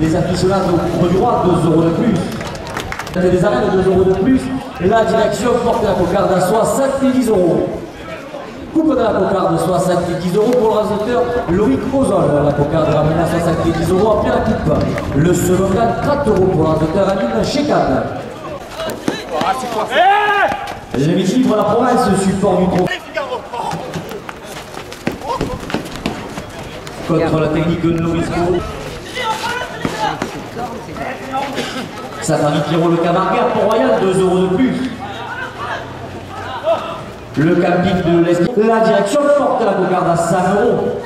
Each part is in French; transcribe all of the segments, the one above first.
des aficionados au du roi, 2 € de plus. Des arènes, 2 € de plus. La direction porte la cocarde à 70 €. Coupe de la cocarde, 70 € pour le raseteur Loïc Ozol. La cocarde ramène à 70 € après la coupe. Le second gagne 30 € pour le raseteur Amine Chekan. Les victimes pour la province, support du trophée. Contre la technique de Norisco. Safari Pierrot, le Camargue, Port-Royal, 2 € de plus. Le camping de l'Est. La direction porte la cocarde à 5 €.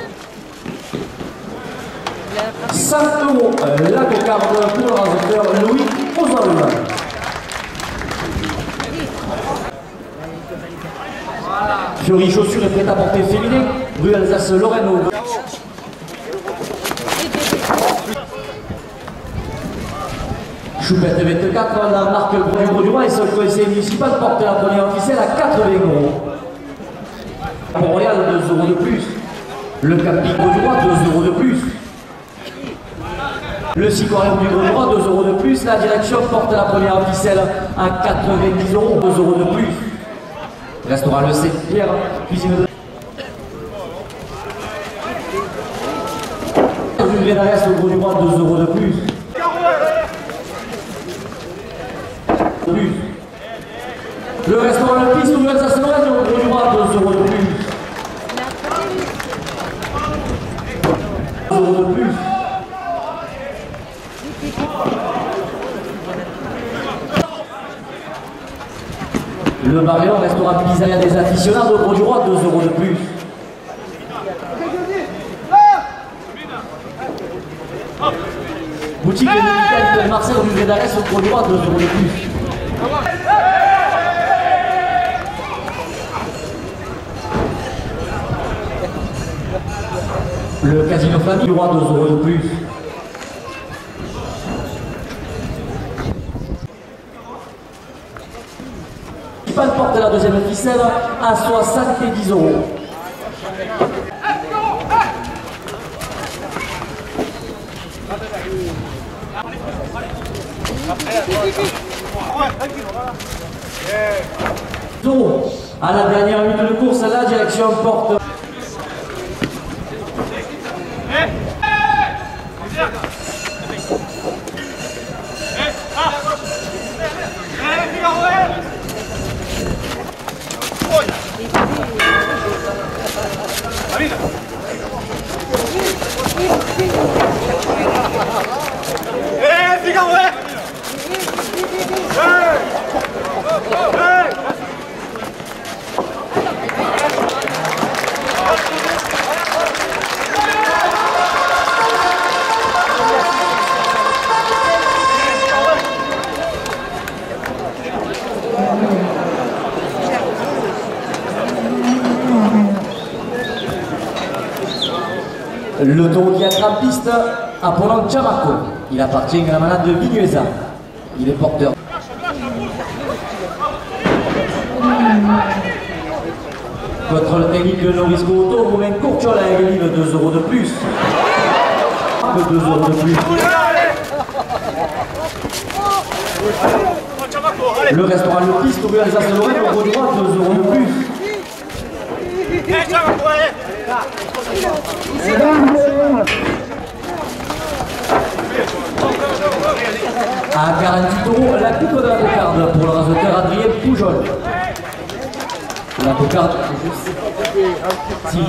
5 € la cocarde pour le raseteur Loïc Ozol. Fiori chaussures et prêt-à-porter féminin, rue Alsace-Lorraine. Choupette 24, la marque du Gros-du-Roi et seul conseiller municipal porte la première officielle à 80 €. Port-Royal, 2 € de plus. Le camping Gros-du-Roi, 2 € de plus. Le Sicorien du Gros-du-Roi, 2 € de plus. La direction porte la première officielle à 90 €, 2 € de plus. Restaurant Le Saint-Pierre, cuisine de... Rue Vénarès, au Gros-du-Roi, 2 € de plus. Le restaurant Le Piste, rue Alsace-Lorraine, au Gros-du-Roi, 2 € de plus. 2 € de plus. Le Marion, restaurant pizzeria des aficionados, au Gros-du-Roi, 2 € de plus. Boutique de de Marcel, rue Védarès, au Gros-du-Roi, 2 € de plus. Le Casino Famille du Roi, 2 € de plus. Municipal porte la deuxième ficelle à 70 €. À la dernière minute de course, la direction porte. Le taureau qui attrape piste à Polan Chamaco. Il appartient à la manade de Vignuesa. Il est porteur. Contrôle technique de Norisco Auto, Romain Courtiola et Eline, 2 € de plus. 2 € de plus. Le restaurant Le Piste, rue Alsace-Lorraine, au Gros-du-Roi, 2 € de plus. À 48 €, la coupe de la cocarde pour le raseteur Adrien Poujol. La cocarde, si.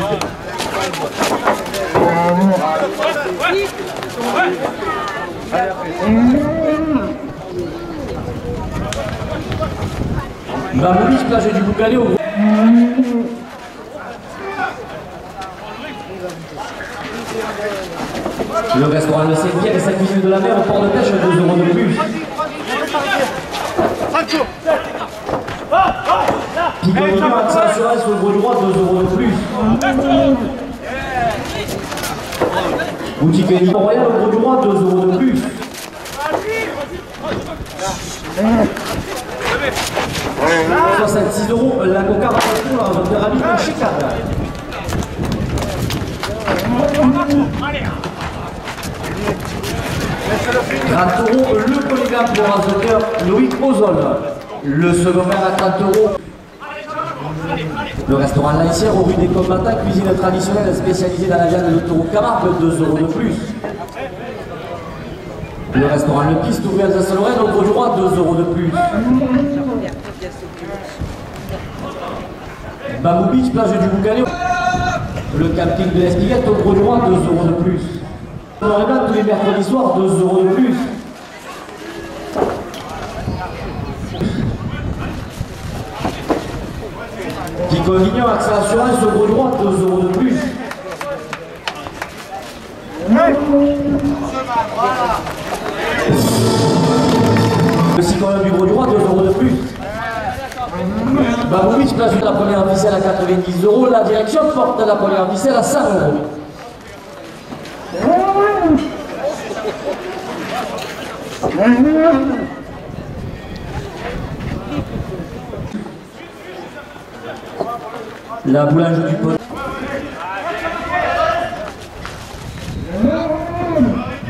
Mamoulis, plage du Boucalé au Le restaurant Le Saint-Pierre et sa cuisine de la mer au port de pêche, 2 € de plus. Piccolino, accent assurance sur le Gros-du-Roi, 2 € de plus. Boutique Nico Royal au Gros-du-Roi, 2 € de plus. « 66 € la cocarde pour la raseteur Amine Chekan. 30 € le polygame pour Azoteur Loïc Ozol. Le second maire à 30 €. Le restaurant Lancière au rue des Combattants, cuisine traditionnelle spécialisée dans la viande de taureau Camargue, 2 € de plus. Le restaurant Le Piste ouvert à Alsace-Lorraine au Grau-du-Roi, 2 € de plus. Bamboo Beach, plage du Boucané. Le camping de l'Espiguette au Grau-du-Roi, 2 € de plus. Noir et blanc tous les mercredis soirs, 2 € de plus. Pico Vignon, accès assurance au Grau-du-Roi, 2 € de plus. Le cyclone du Grau-du-Roi, 2 € de plus. Bamboo Beach, place de la première ficelle à 90 €. La direction porte la première ficelle à 100 €. La boulange du pot.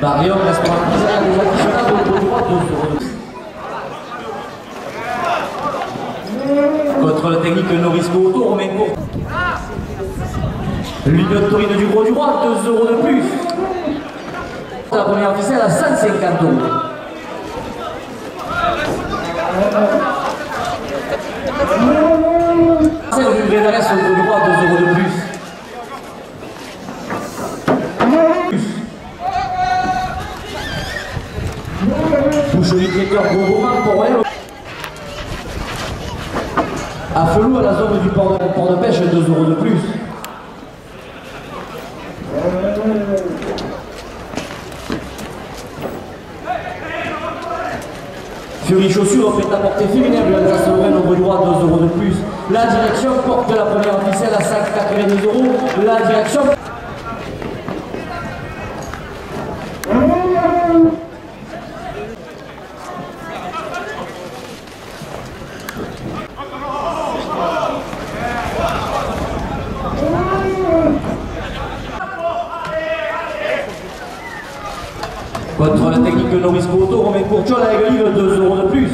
Barrière, restaurant pizzeria des aficionados au Grau-du-Roi, 2 € de plus. Contrôle technique Norisco Auto, Romain Court. L'Union de Taurine du Grau-du-Roi, 2 € de plus. La première ficelle à 150 €. Celle du Grédarès au Grau-du-Roi, 2 € de plus. Boucherie traiteur Beaumont pour Royal. À Felou, à la zone du port de pêche, 2 € de plus. Fury Chaussures fait apporter féminin de Alsace-Lorraine au Grau-du-Roi, 2 € de plus. La direction porte la première ficelle à 5,90 €. La direction. Contrôle technique de Norisco Auto, Romain Courtiol avec livre, 2 € de plus.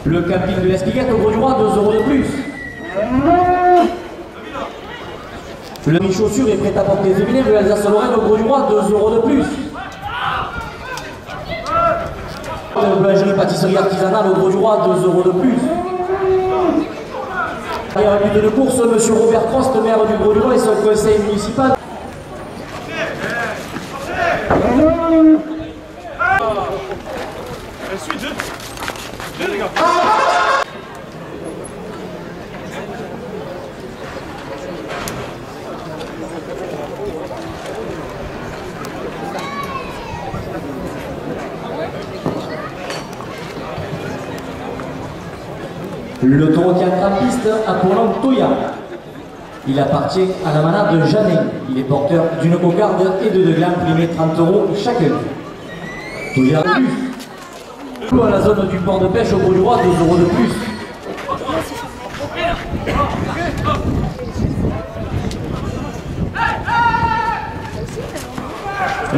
Le camping de l'Espiguette au Grau-du-Roi, 2 € de plus. Le chaussure est prêt à porter féminin de Alsace-Lorraine au Grau-du-Roi, 2 € de plus. Le boulangerie pâtisserie artisanale au Grau-du-Roi, 2 € de plus. Et en but de course, M. Robert Prost, maire du Grau-du-Roi et son conseil municipal. Le taureau qui entre en piste a pour nom Toya. Il appartient à la manade de Janet. Il est porteur d'une cocarde et de 2 glands primés 30 € chacun. Toya plus. À la zone du port de pêche au Grau-du-Roi, 2 € de plus.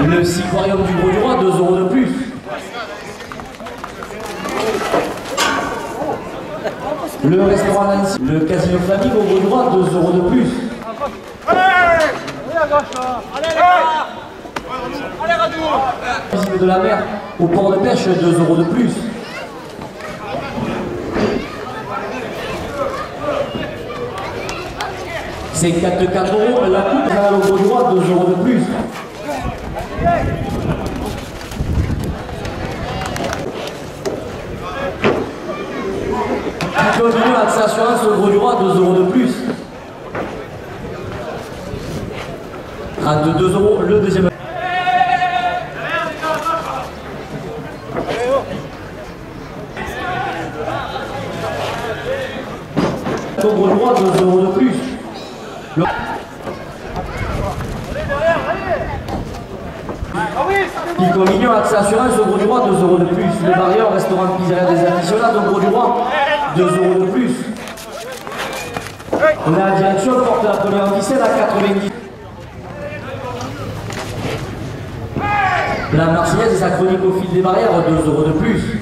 Le Siquarium du Grau-du-Roi, 2 € de plus. Le restaurant Nancy, le casino Flamingo au Grau-du-Roi, 2 € de plus. Allez, de la mer au port de pêche, 2 € de plus. C'est 4 €, la coupe au Grau-du-Roi, 2 € de plus. Continue accès assurance au Grau-du-Roi, 2 € de plus. 32 € le deuxième. Au Grau-du-Roi, 2 € de plus. Pico Mignon, accès assurance au Grau-du-Roi, 2 € de plus. Le Barrière, restaurant pizzeria des aficionados au Grau-du-Roi, 2 € de plus. La direction porte la première ficelle à 90. La Marseillaise et sa chronique au fil des barrières, 2 € de plus.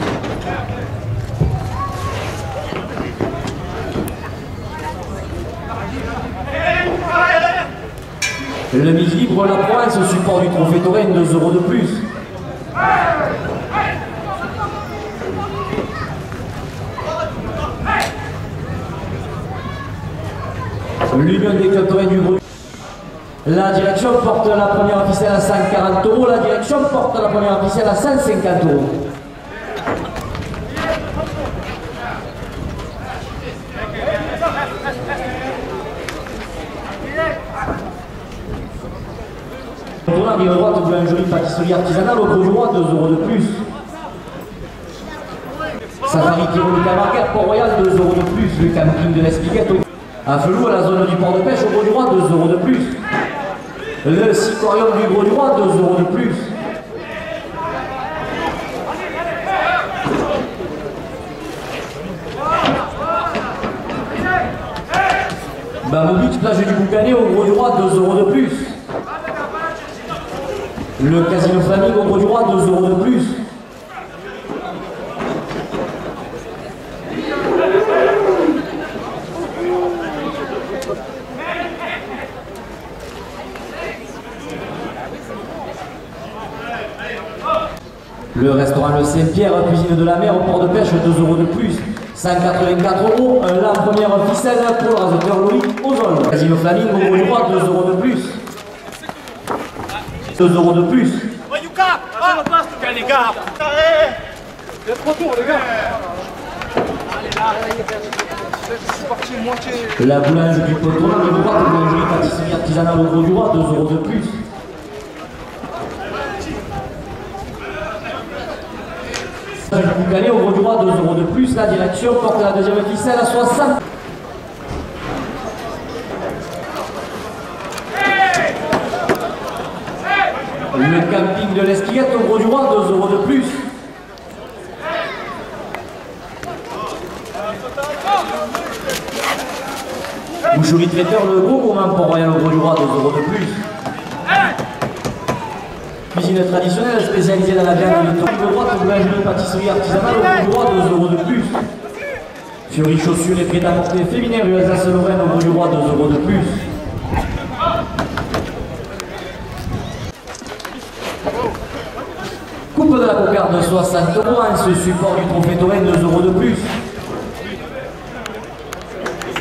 Le mise libre, la Provence, au support du trophée Touraine, 2 € de plus. L'Union des clubs Touraine du Gros. La direction porte la première ficelle à 140 €, la direction porte la première ficelle à 150 €. On arrive à droite, boulangerie, pâtisserie artisanale, au gros droit, 2 € de plus. Safari qui roule le Camargue, Port-Royal, 2 € de plus. Le camping de l'Espiguette, à Felou, à la zone du port de pêche, au gros du roi, 2 € de plus. Le Sicorium du gros du roi, 2 € de plus. Bamobit, plage du Boucanet, au gros du roi, 2 € de plus. Le Casino Flaming, au gros du roi, 2 € de plus. Le restaurant Le Saint-Pierre, cuisine de la mer, au port de pêche, 2 € de plus. 184 €, la première ficelle pour le raseteur Loïc Ozol. Casino Flaming, au gros du roi, 2 € de plus. 2 € de plus. Les gars, il y a 3 tours, les gars. La boulange du Poton, les droite, boulangerie, pâtisserie artisanale au gros du roi, 2 € de plus. Du Boucanet, au gros du roi, 2 € de plus. La direction porte la deuxième ficelle à 60. Le camping de l'Esquillette, au gros du roi, 2 € de plus. Boucherie traiteur, le gros gourmand Port-Royal, au gros du roi, 2 € de plus. Cuisine traditionnelle spécialisée dans la viande et le thon, de droite, boulangerie, pâtisserie artisanale, au gros du roi, 2 € de plus. Fury chaussures et prêt-à-porter féminin, rue Alsace-Lorraine, au gros du roi, 2 € de plus. Coupe de la cocarde, 60 €, en ce support du trophée Touraine, 2 € de plus.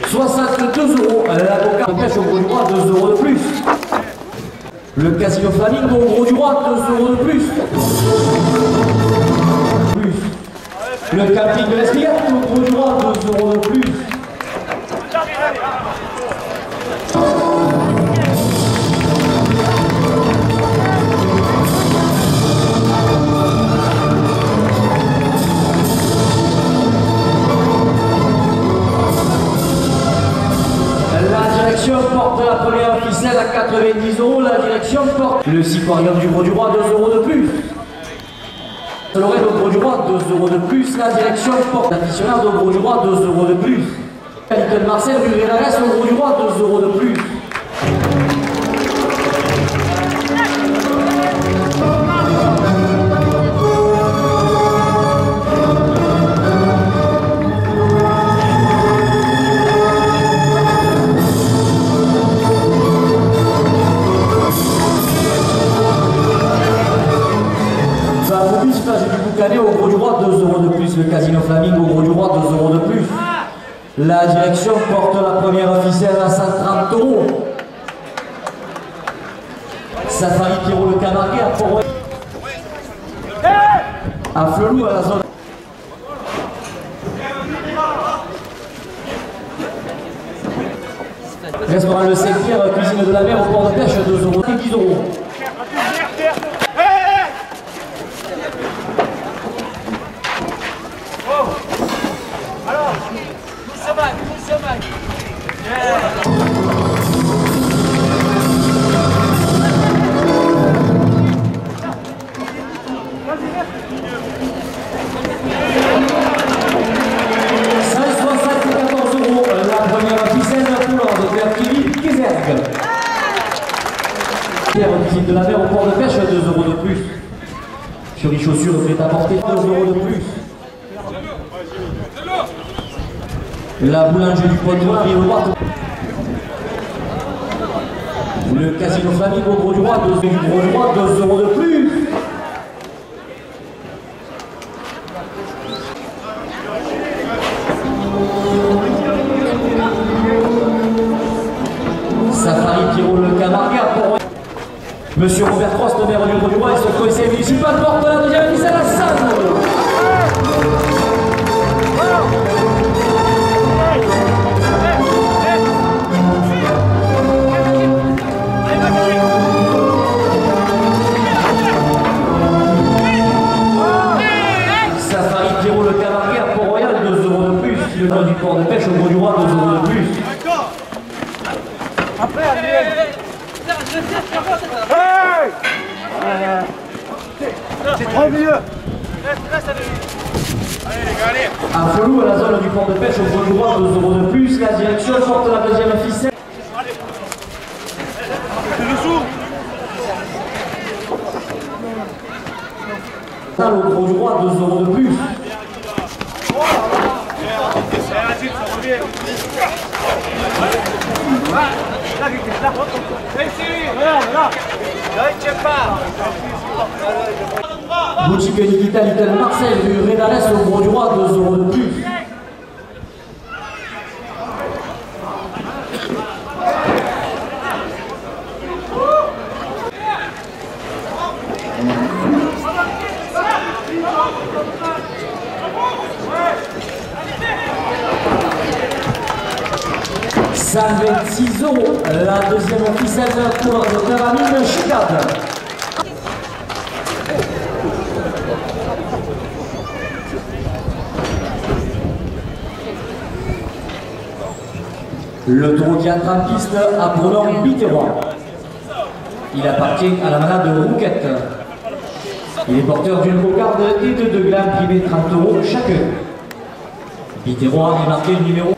62 €, la cocarde pêche au gros du roi, 2 € de plus. Le Casino Flaming au gros du roi, 2 € de plus. Le camping de l'Espiguette au gros du roi, 2 € de plus. La direction porte la première ficelle à 90 €, la direction porte le Sicorium du gros du roi, 2 € de plus. Lorraine au gros du roi, 2 € de plus. La direction porte l'aficionado au gros du roi, 2 € de plus. Little Marcel, rue Rélarès au gros du roi, 2 € de plus. Au gros du roi, 2 € de plus. Le Casino Flaming au gros du roi, 2 € de plus. La direction porte la première ficelle à 130 €. Safari qui roule le Camargue à Port-Royal. À Flelou, à la zone. Restaurant Le Saint-Pierre, cuisine de la mer au port de pêche, 2 € et 10 €. Pierre qui Chaussures fait apporter 2 € de plus. La boulangerie du Poitou rive droite. Le casino Flamingo Gros du Roi, 2 € de plus. Safari Pierrot le Camarga pour Monsieur Robert Cross, le maire du Gros du Roi et son conseiller municipal porte la deuxième ficelle à Salle. Safari Pierrot le Camarga pour Royal, 2 € de plus. Le nom du port de pêche au Gros du Roi, 2 € de plus. Après, allez. C'est trop mieux. Allez. À Folou, à la zone du port de pêche au Gros du Roi, 2 € de plus. La direction porte la deuxième ficelle. C'est dessous. Au Gros du Roi, 2 € de plus. Boutique Nikita Little Marseille, rue Rédalès au Gros du Roi, 2 € de plus. Salle 26 €, la deuxième officielle pour le Terramine Chicade. Le taureau qui entre en piste a pour nom Biterrois. Il appartient à la manade de Rouquette. Il est porteur d'une cocarde et de 2 glands privés 30 € chacun. Biterrois est marqué le numéro.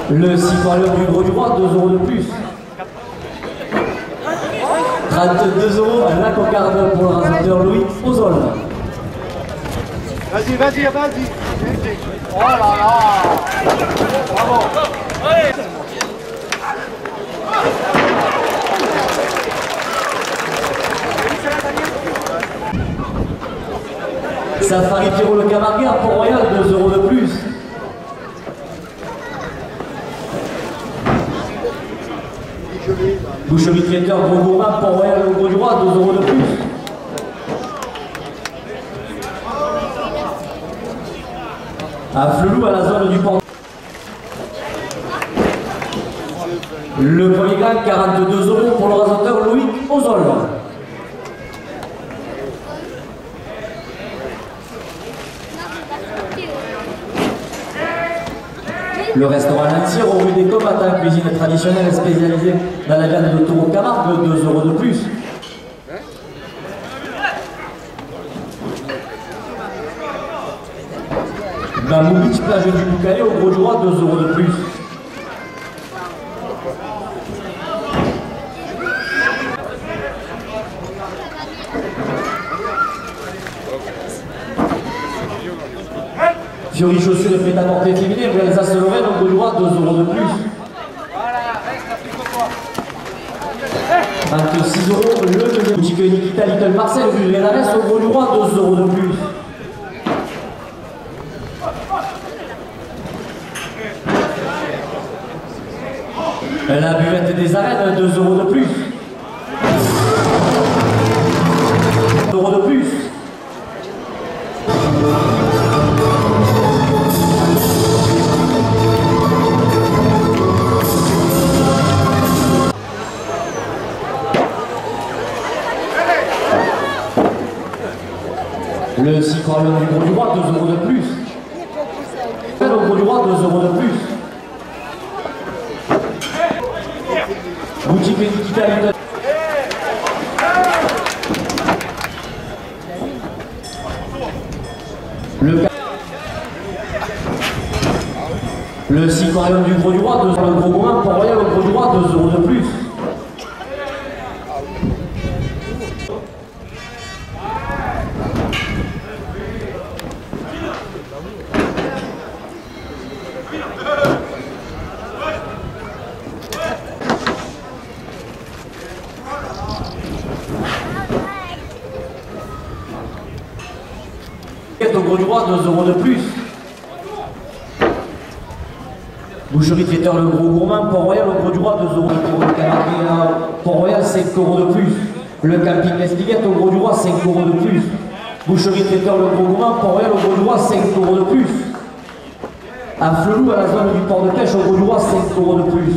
Le 6 poileur du Gros du Roi, 2 € de plus. 32 € la cocarde pour le rasateur Louis Ozol. Vas-y. Oh là là. Bravo. Allez. Safari Pierrot le Camarga pour Royal, 2 € de plus. Boucherie traiteur Gros Gourmand pour Royal au Gros du Roi, 2 € de plus. À Flelou, à la zone du port. Le premier gagne, 42 € pour le rasateur Loïc Ozol. Le restaurant Lancier, rue des combattants, cuisine traditionnelle spécialisée dans la viande de taureau Camargue, 2 € de plus. Bambou Beach, plage du Boucalet, au Gros du Roi, 2 € de plus. Fiori Chaussures et prêt-à-porter féminin, rue Alsace-Lorraine, au Gros du Roi, 2 € de plus. 26 €, le deuxième. Boutique Nikita Little Marseille, rue Rédalès, au Gros du Roi, 2 € de plus. La buvette des arènes, 2 € de plus. 2 € de plus. Le Citroën du Gros du Roi, 2 € de plus. Le Gros du Roi, 2 € de plus. Boutique Nikita Little. Le Citroën du Gros du Roi, 2 € de Gros Gourmand pour Royal au Gros du Roi, 2 € de plus. Au gros du roi, 2 € de plus. Boucherie traiteur le gros gourmand, Port-Royal, au gros du roi, 2 € de plus. Le Camargue, Port-Royal, 5 € de plus. Le camping L'Espiguette, au gros du roi, 5 € de plus. Boucherie traiteur le gros gourmand, Port-Royal, au gros du roi, 5 € de plus. À Flelou, à la zone du port de pêche, au gros du roi, 5 € de plus.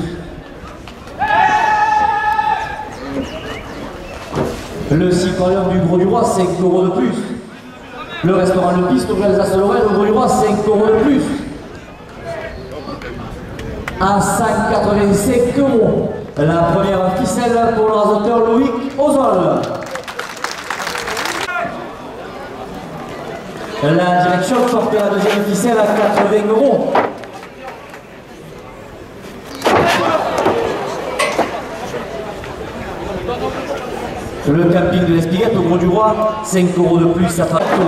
Le Cicorium du Gros du Roi, 5 € de plus. Le restaurant Le Piste, au Alsace-Lorraine, au Gros du Roi, 5 € de plus. À 185 €. La première ficelle pour le rasoteur Loïc Ozol. La direction porte la deuxième ficelle à 80 €. Le camping de l'Espiguette au Gros du Roi, 5 € de plus, ça fera 4 €.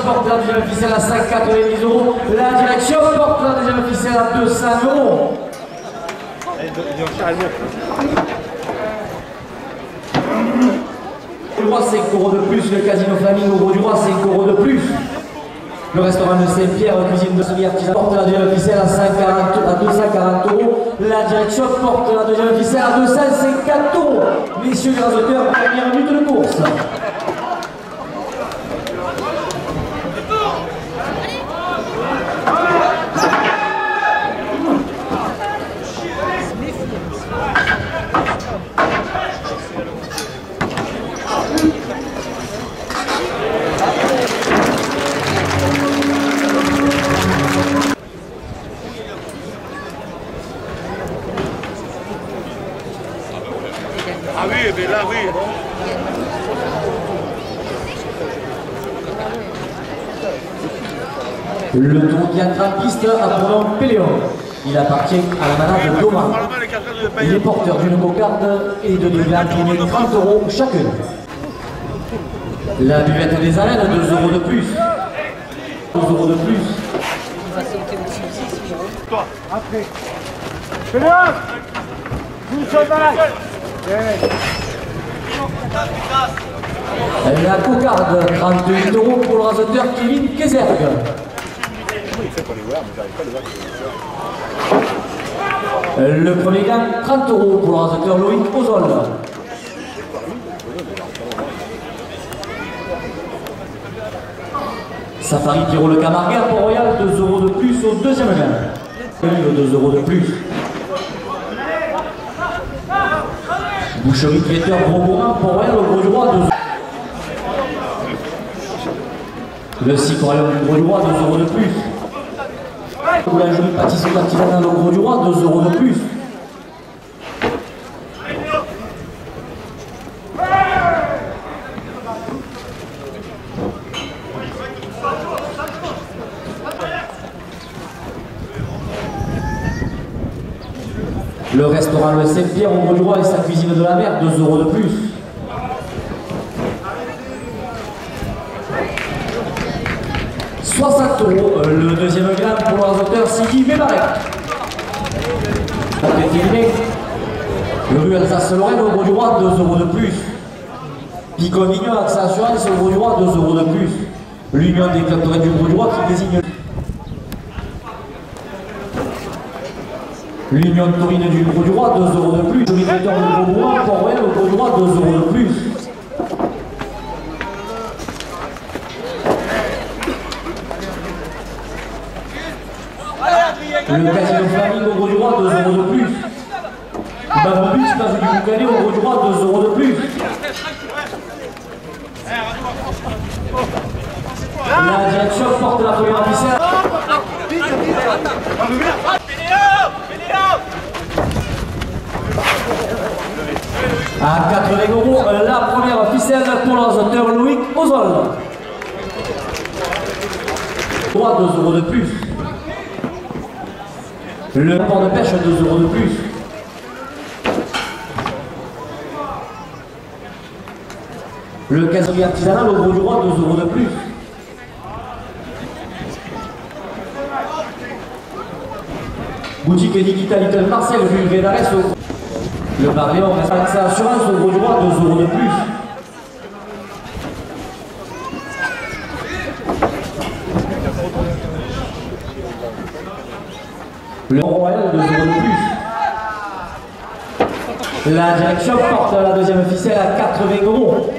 Porte la deuxième ficelle à 190 €. La direction porte la deuxième ficelle à 200 €. Le Roi, 5 € de plus. Le casino Flamingo au Gros du Roi, 5 € de plus. Le restaurant de Saint-Pierre, cuisine de semi-artisan, porte la deuxième ficelle à 240 €. La direction porte la deuxième ficelle à 254 €. Messieurs les rasoteurs, première minute de course. Ah oui, mais là, oui. Le tour qui entre en piste a pour nom Péléon. Il appartient à la manade Thomas. Il est porteur d'une cocarde et de deux glaces qui mettent 30 € chacune. La buvette des arènes, 2 € de plus. 2 € de plus. Toi, après. Péléon! Vous sommes malade! La cocarde, 38 € pour le rasoteur Kevin Kézergue. Le premier gain, 30 € pour le rasoteur Loïc Ozol. Safari Pierrot le Camargue à Port-Royal, 2 € de plus au deuxième gain. 2 € de plus. Boucherie traiteur Gros Gourmand, Port-Royal, au Gros du Roi, 2 €. Le Cicorium du Gros du Roi, 2 € de plus. Boulangerie pâtisserie artisanale au Gros du Roi, 2 € de plus. Le restaurant Le Saint-Pierre au Gros du Roi et sa cuisine de la mer, 2 € de plus. « 60 €, le deuxième gain pour le rasoteur Sidi Mébarek. Pour terminer, le rue Alsace-Lorraine au Gros du Roi, 2 € de plus. Picon Mignon, Accès Assurance au Gros du Roi, 2 € de plus. L'Union des clubs du Gros du Roi qui désigne l'Union de Taurine du Gros du Roi, 2 € de plus. Le traiteur du Gros Roi, Port-Royal au Gros du Roi, 2 € de plus. Le casino Flamingo au Gros du Roi, 2 € de plus. Babobus, place du Boucanet au Gros du Roi, 2 € de plus. La direction porte la première ficelle. À 80 €, la première ficelle pour le rasoteur Loïc Ozol. 2 € de plus. Le port de pêche, 2 € de plus. Le casino artisanal au Gros du Roi, 2 € de plus. Boutique digitale Little Marcel, rue Védarès. Le bar Léon, Accès Assurance au Gros du Roi, 2 € de plus. La direction porte la deuxième ficelle à 80 €.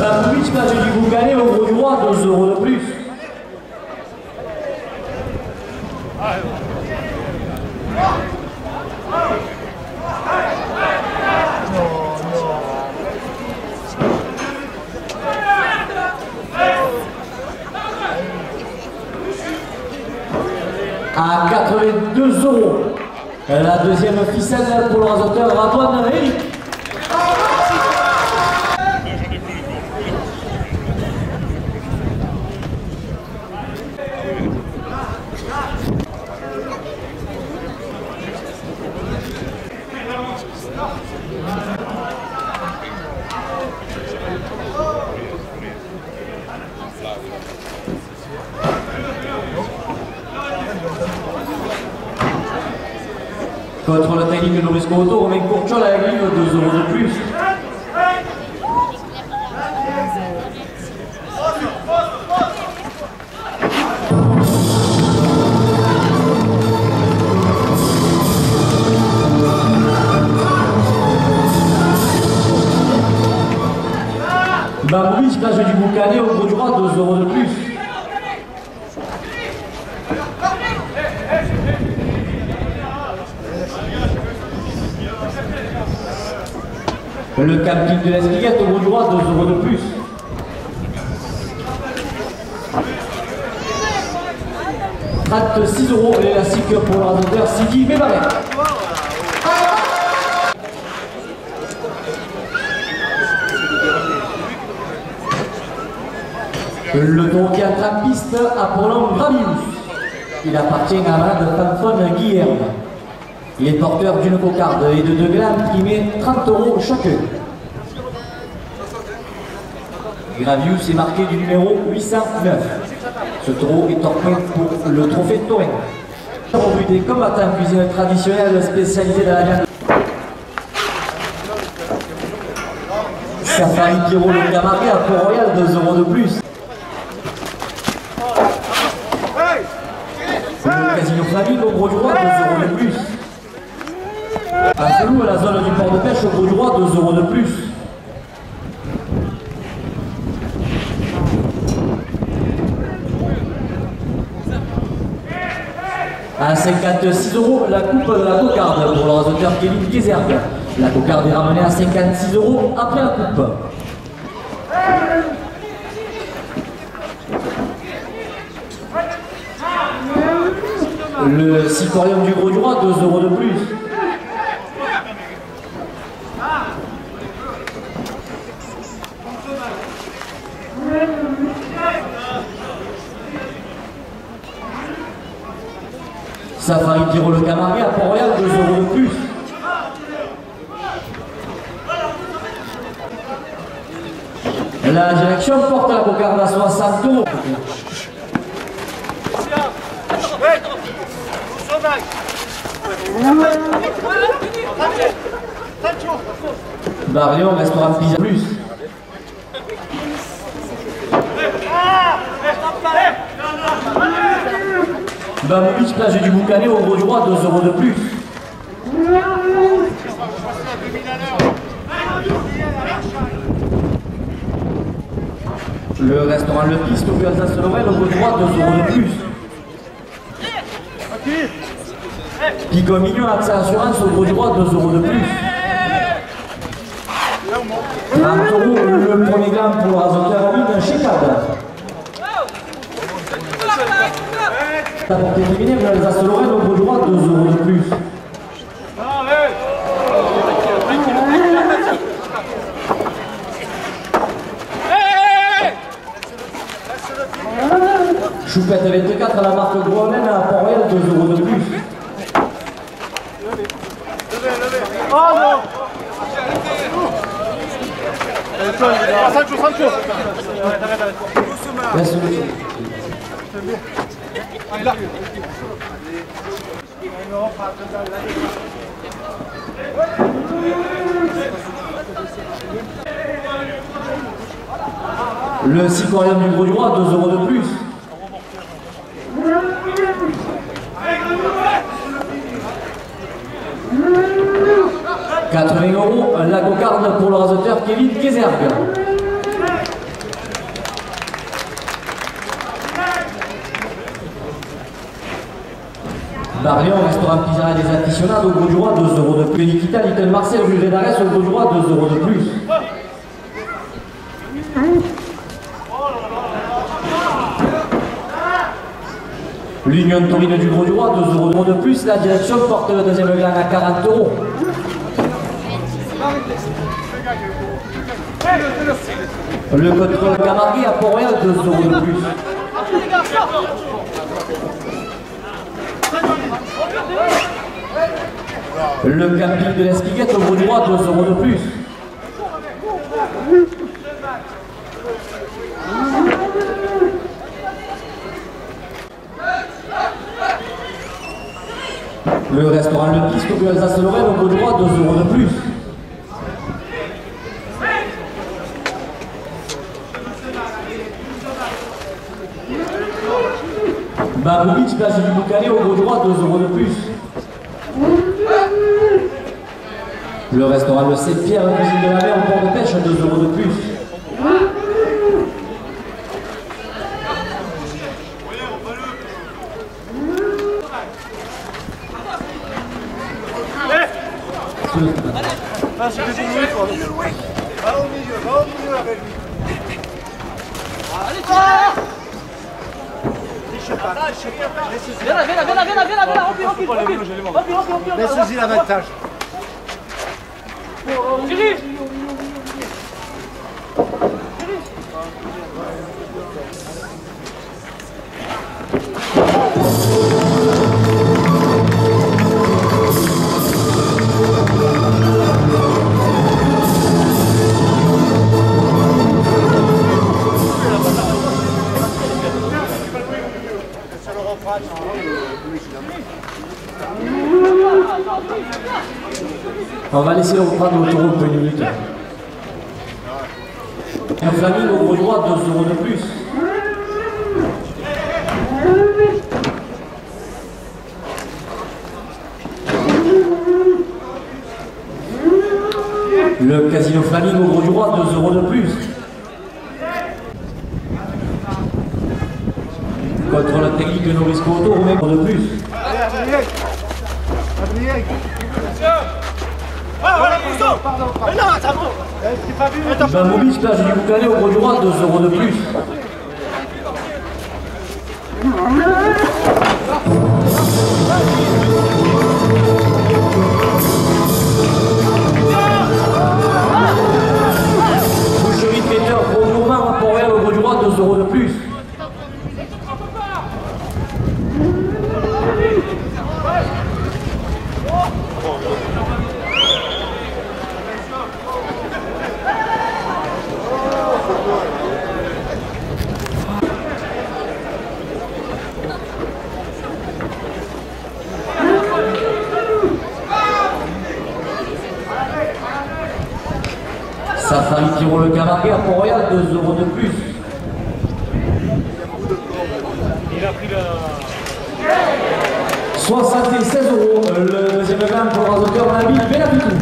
Bambouich, place du Bouganet, au gros du roi, 2 € de plus. À 82 €. La deuxième ficelle pour le rasoteur Radouane Eric. Contre le technique de Loris Coto, Romain Courtiol à la grille, 2 € de plus. Bambouich, place du Boucanet, au gros du roi, 2 € de plus. Le camping de l'Espiguette, au gros du roi, 2 € de plus. « 36 € l'élastique pour le rasoteur Sidi Mébaret. Le taureau à trappiste Apollon Gravius. Il appartient à Madame Fanfone Guilherme. Il est porteur d'une cocarde et de 2 glandes qui met 30 € chacun. Gravius est marqué du numéro 809. Ce taureau est en point pour le trophée Taurin. Au but des combattants, cuisine traditionnelle spécialisée dans la viande. Safari Pierrot le Camargue à Port-Royal, 2 € de plus. Le Casino Flavigne au gros du roi, 2 € de plus. À Felou, à la zone du port de pêche au gros du roi, 2 € de plus. À 56 €, la coupe de la cocarde pour le rasoteur Kevin Guézergue. La cocarde est ramenée à 56 € après la coupe. Le Sicorium du gros du roi, 2 € de plus. Safari Pierrot le Camargue à Port-Royal, 2 € de plus. La direction porte la cocarde à 60 €. Barrion, restaurant Pizza Plus. Bambouich, plage du Boucanet, au gros du roi, 2 € de plus. Le restaurant Le Piste, au Alsace-Lorraine, au gros du roi, 2 € de plus. Pico Mignon, accès assurance, au gros du roi, 2 € de plus. Rantoro, le premier gamme pour le rasoteur Win chez Cad. La portée féminine, l'Alsace-Lorraine, au gros du roi, 2 € de plus. Choupette 24 à la marque Groenen à Port-Royal, 2 € de plus. Oh non! Sancho! Reste le Le Sicorium du Grosduroy, 2 € de plus. « 80 €, la cocarde pour le raseteur Kevin Kézergue. Barion, restaurant pizzeria des aficionados, au Grosduroy, 2 € de plus. Nikita, Little Marcel, rue d'Arès, au Grosduroy, 2 € de plus. L'Union Torino du Grosduroy, 2 € de plus. La direction porte le deuxième gang à 40 €. Le contrôle Camargue à Port-Royal, 2 € de plus. Le camping de l'Espiguette au Grosduroy, 2 € de plus. Le restaurant Le Piste au Alsace-Lorraine au Grosduroy, 2 € de plus. Bamboo Beach, plage du Boucanet au Grosduroy, 2 € de plus. Le restaurant Le Saint-Pierre, cuisine de la mer au port de pêche, 2 € de plus. Laisse-y l'avantage. On va laisser reprendre le taureau pour une minute. Un Flamingo au Grosduroy, 2 € de plus. Le Casino Flamingo au Grosduroy, 2 € de plus. Contrôle technique de Norisco Auto, 1 € de plus. Bamboo Beach, plage du Boucanet au Grosduroy, 2 € de plus. Boucherie de Péteur, gros gourmand à Port-Royal au Grosduroy, 2 € de plus. Safari Tyrol le Camargue à Port-Royal, 2 € de plus. Il a pris la... 76 €, le deuxième gamme pour le raseteur Nabil Benabitou.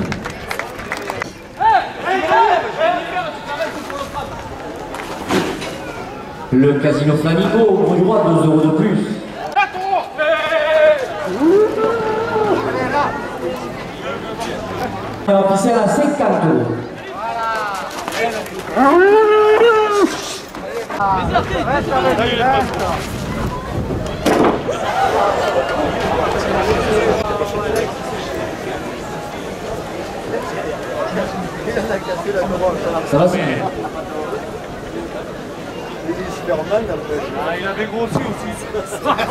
Le Casino Flamingo au Grosduroy, 2 € de plus. Et officiel à 50 €. Ça va, c'est bien. Il est Superman après. Ah, il avait grossi aussi. Il est Superman.